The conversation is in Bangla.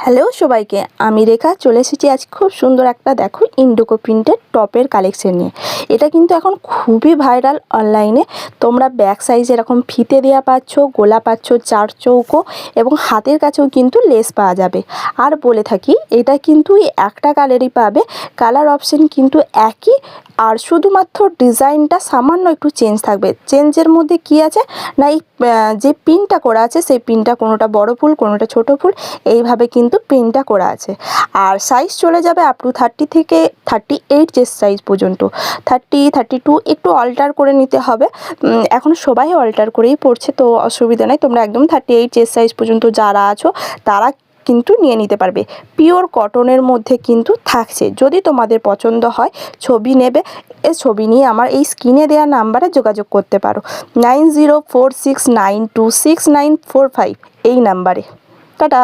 হ্যালো সবাইকে, আমি রেখা চলে এসেছি আজ খুব সুন্দর একটা দেখো ইন্ডিগো প্রিন্টের টপের কালেকশন নিয়ে। এটা কিন্তু এখন খুবই ভাইরাল অনলাইনে। তোমরা ব্যাক সাইজ এরকম ফিতে দেওয়া পাচ্ছ, গোলা পাচ্ছ, চার চৌকো এবং হাতের কাছেও কিন্তু লেস পাওয়া যাবে। আর বলে থাকি এটা কিন্তু একটা কালারই পাবে, কালার অপশন কিন্তু একই, আর শুধুমাত্র ডিজাইনটা সামান্য একটু চেঞ্জ থাকবে। চেঞ্জের মধ্যে কি আছে না, এই যে পিনটা করা আছে সেই পিনটা কোনোটা বড় ফুল কোনোটা ছোট ফুল এইভাবে কিন্তু পিনটা করা আছে। আর সাইজ চলে যাবে আপ টু 30 থেকে 38 চেস্ট সাইজ পর্যন্ত। 32 একটু অল্টার করে নিতে হবে, এখন সবাই অল্টার করেই পড়ছে, তো অসুবিধা নেই। তোমরা একদম 38 চেস্ট সাইজ পর্যন্ত যারা আছো তারা কিন্তু নিয়ে নিতে পারবে। পিওর কটনের মধ্যে কিন্তু থাকছে। যদি তোমাদের পছন্দ হয় ছবি নেবে, ছবি নিয়ে আমার এই স্ক্রিনে দেওয়া নাম্বারে যোগাযোগ করতে পারো, 9046926945 এই নাম্বারে। টাটা।